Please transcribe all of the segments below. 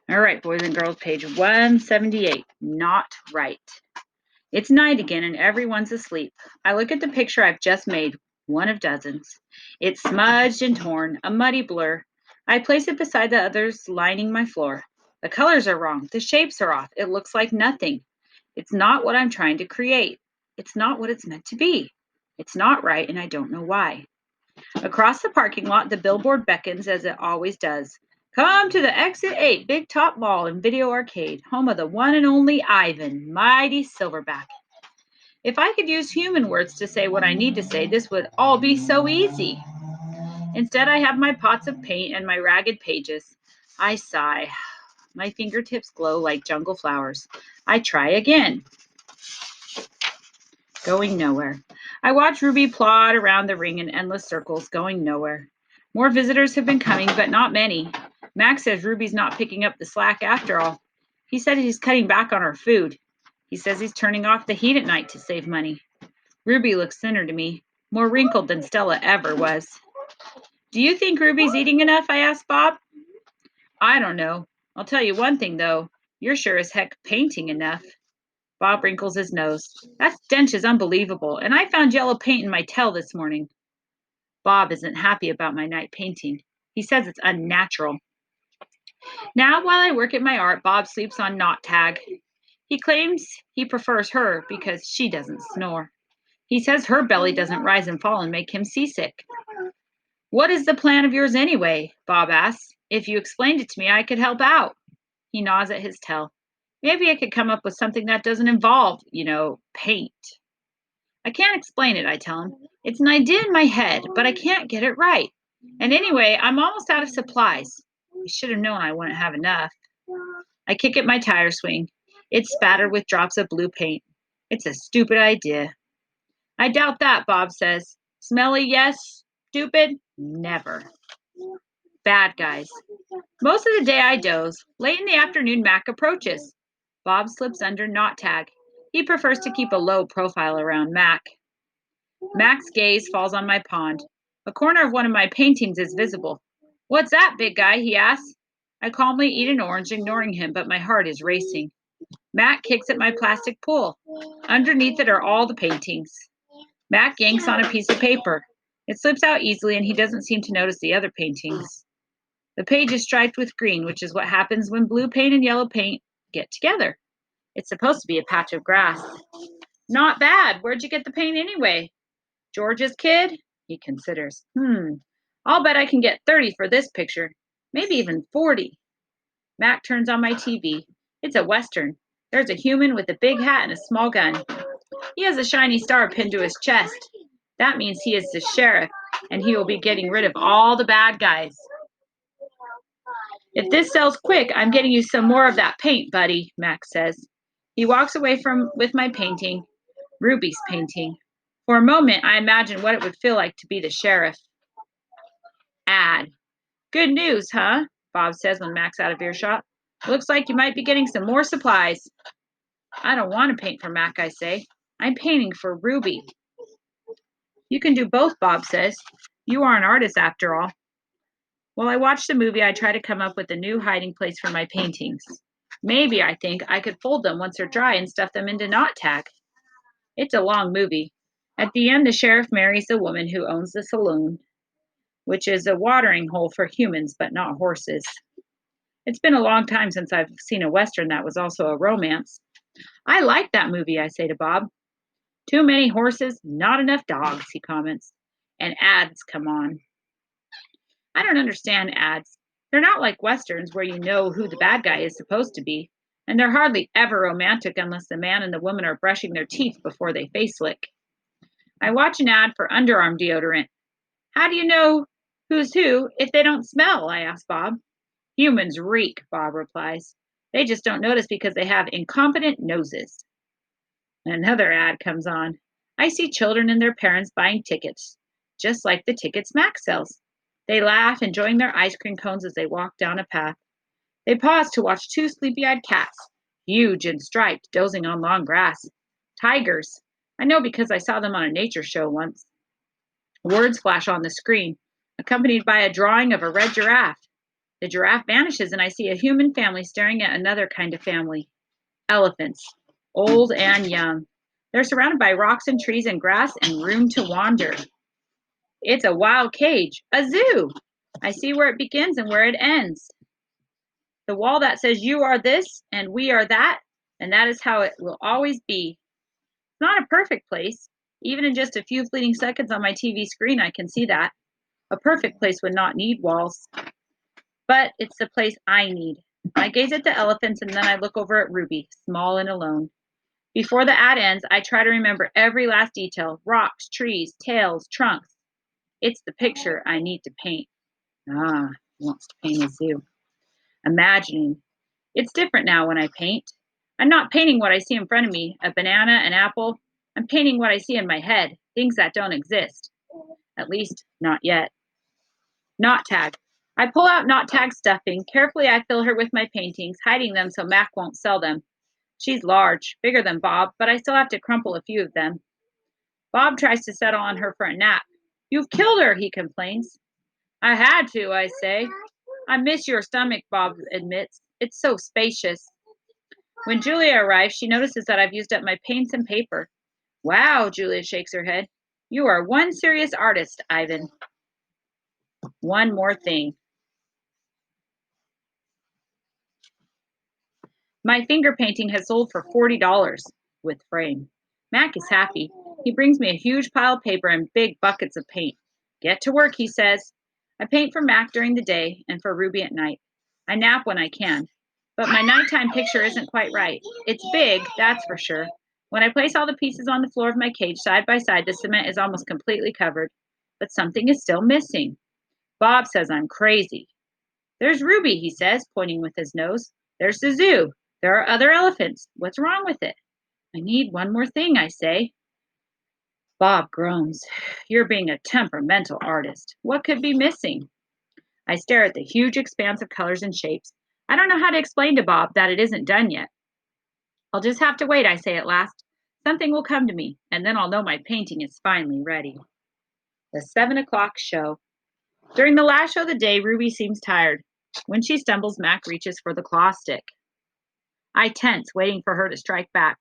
All right, boys and girls, page 178. Not right. It's night again and everyone's asleep. I look at the picture I've just made, one of dozens. It's smudged and torn, a muddy blur. I place it beside the others lining my floor. The colors are wrong. The shapes are off. It looks like nothing. It's not what I'm trying to create. It's not what it's meant to be. It's not right, and I don't know why. Across the parking lot, the billboard beckons as it always does. Come to the Exit 8 Big Top Mall and Video Arcade, home of the one and only Ivan, mighty Silverback. If I could use human words to say what I need to say, this would all be so easy. Instead, I have my pots of paint and my ragged pages. I sigh. My fingertips glow like jungle flowers. I try again. Going nowhere. I watch Ruby plod around the ring in endless circles, going nowhere. More visitors have been coming, but not many. Max says Ruby's not picking up the slack after all. He said he's cutting back on her food. He says he's turning off the heat at night to save money. Ruby looks thinner to me, more wrinkled than Stella ever was. Do you think Ruby's eating enough? I asked Bob. I don't know. I'll tell you one thing, though. You're sure as heck painting enough. Bob wrinkles his nose. That stench is unbelievable, and I found yellow paint in my towel this morning. Bob isn't happy about my night painting. He says it's unnatural. Now, while I work at my art, Bob sleeps on Knot Tag. He claims he prefers her because she doesn't snore. He says her belly doesn't rise and fall and make him seasick. What is the plan of yours anyway? Bob asks. If you explained it to me, I could help out. He gnaws at his tail. Maybe I could come up with something that doesn't involve, paint. I can't explain it, I tell him. It's an idea in my head, but I can't get it right. And anyway, I'm almost out of supplies. I should have known I wouldn't have enough. I kick at my tire swing. It's spattered with drops of blue paint. It's a stupid idea. I doubt that, Bob says. Smelly, yes. Stupid, never. Bad guys. Most of the day I doze. Late in the afternoon, Mac approaches. Bob slips under Knot Tag. He prefers to keep a low profile around Mac. Mac's gaze falls on my pond. A corner of one of my paintings is visible. What's that, big guy? He asks. I calmly eat an orange, ignoring him, but my heart is racing. Mac kicks at my plastic pool. Underneath it are all the paintings. Mac yanks on a piece of paper. It slips out easily, and he doesn't seem to notice the other paintings. The page is striped with green, which is what happens when blue paint and yellow paint get together. It's supposed to be a patch of grass. Not bad. Where'd you get the paint anyway? George's kid? He considers. I'll bet I can get 30 for this picture. Maybe even 40. Mac turns on my TV. It's a Western. There's a human with a big hat and a small gun. He has a shiny star pinned to his chest. That means he is the sheriff, and he will be getting rid of all the bad guys. If this sells quick, I'm getting you some more of that paint, buddy, Max says. He walks away with my painting, Ruby's painting. For a moment, I imagine what it would feel like to be the sheriff. Ad. Good news, huh? Bob says when Mac's out of earshot. Looks like you might be getting some more supplies. I don't want to paint for Mac, I say. I'm painting for Ruby. You can do both, Bob says. You are an artist after all. While I watch the movie, I try to come up with a new hiding place for my paintings. Maybe, I think, I could fold them once they're dry and stuff them into Knot Tag. It's a long movie. At the end, the sheriff marries the woman who owns the saloon, which is a watering hole for humans, but not horses. It's been a long time since I've seen a Western that was also a romance. I like that movie, I say to Bob. Too many horses, not enough dogs, he comments. And ads come on. I don't understand ads. They're not like Westerns where you know who the bad guy is supposed to be. And they're hardly ever romantic unless the man and the woman are brushing their teeth before they face lick. I watch an ad for underarm deodorant. How do you know who's who if they don't smell? I ask Bob. Humans reek, Bob replies. They just don't notice because they have incompetent noses. Another ad comes on. I see children and their parents buying tickets, just like the tickets Max sells. They laugh, enjoying their ice cream cones as they walk down a path. They pause to watch two sleepy-eyed cats, huge and striped, dozing on long grass. Tigers. I know because I saw them on a nature show once. Words flash on the screen, accompanied by a drawing of a red giraffe. The giraffe vanishes, and I see a human family staring at another kind of family. Elephants, old and young. They're surrounded by rocks and trees and grass and room to wander. It's a wild cage, a zoo. I see where it begins and where it ends. The wall that says you are this and we are that, and that is how it will always be. It's not a perfect place. Even in just a few fleeting seconds on my TV screen, I can see that. A perfect place would not need walls. But it's the place I need. I gaze at the elephants and then I look over at Ruby, small and alone. Before the ad ends, I try to remember every last detail: rocks, trees, tails, trunks. It's the picture I need to paint. Ah, he wants to paint a zoo. Imagining. It's different now when I paint. I'm not painting what I see in front of me, a banana, an apple. I'm painting what I see in my head, things that don't exist. At least, not yet. Knot tag. I pull out knot tag stuffing. Carefully, I fill her with my paintings, hiding them so Mac won't sell them. She's large, bigger than Bob, but I still have to crumple a few of them. Bob tries to settle on her for a nap. You've killed her, he complains. I had to, I say. I miss your stomach, Bob admits. It's so spacious. When Julia arrives, she notices that I've used up my paints and paper. Wow, Julia shakes her head. You are one serious artist, Ivan. One more thing. My finger painting has sold for $40 with frame. Mac is happy. He brings me a huge pile of paper and big buckets of paint. Get to work, he says. I paint for Mac during the day and for Ruby at night. I nap when I can. But my nighttime picture isn't quite right. It's big, that's for sure. When I place all the pieces on the floor of my cage side by side, the cement is almost completely covered. But something is still missing. Bob says I'm crazy. There's Ruby, he says, pointing with his nose. There's the zoo. There are other elephants. What's wrong with it? I need one more thing, I say. Bob groans. You're being a temperamental artist. What could be missing? I stare at the huge expanse of colors and shapes. I don't know how to explain to Bob that it isn't done yet. I'll just have to wait, I say at last. Something will come to me, and then I'll know my painting is finally ready. The 7 o'clock show. During the last show of the day, Ruby seems tired. When she stumbles, Mac reaches for the claw stick. I tense, waiting for her to strike back.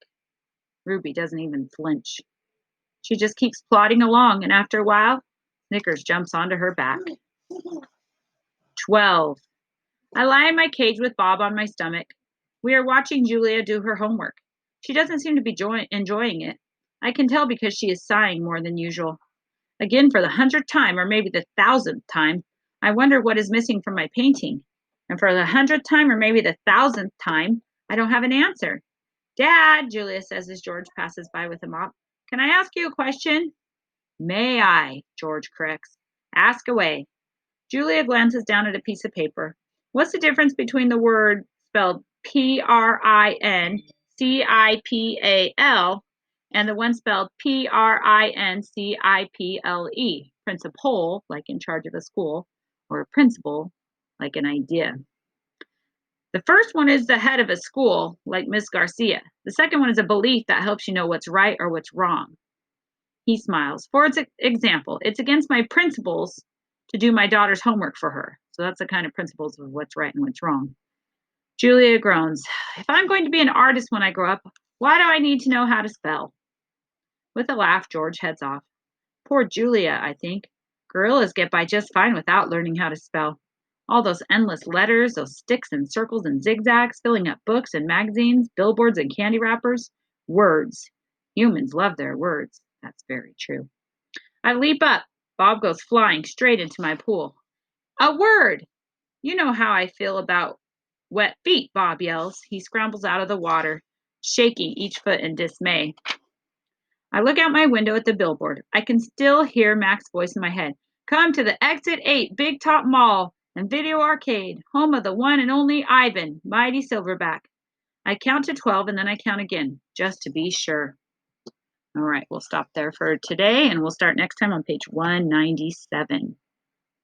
Ruby doesn't even flinch. She just keeps plodding along, and after a while, Snickers jumps onto her back. 12. I lie in my cage with Bob on my stomach. We are watching Julia do her homework. She doesn't seem to be enjoying it. I can tell because she is sighing more than usual. Again, for the 100th time, or maybe the 1,000th time, I wonder what is missing from my painting. And for the 100th time, or maybe the 1,000th time, I don't have an answer. Dad, Julia says as George passes by with a mop, can I ask you a question? May I? George corrects. Ask away. Julia glances down at a piece of paper. What's the difference between the word spelled Principal and the one spelled Principle? Principal, like in charge of a school, or a principal, like an idea. The first one is the head of a school, like Miss Garcia. The second one is a belief that helps you know what's right or what's wrong. He smiles. For example, it's against my principles to do my daughter's homework for her. So that's the kind of principles of what's right and what's wrong. Julia groans. If I'm going to be an artist when I grow up, why do I need to know how to spell? With a laugh, George heads off. Poor Julia, I think. Gorillas get by just fine without learning how to spell. All those endless letters, those sticks and circles and zigzags, filling up books and magazines, billboards and candy wrappers. Words. Humans love their words. That's very true. I leap up. Bob goes flying straight into my pool. A word! You know how I feel about wet feet, Bob yells. He scrambles out of the water, shaking each foot in dismay. I look out my window at the billboard. I can still hear Mac's voice in my head. Come to the Exit 8 Big Top Mall and Video Arcade, home of the one and only Ivan, Mighty Silverback. I count to 12 and then I count again, just to be sure. All right, we'll stop there for today and we'll start next time on page 197.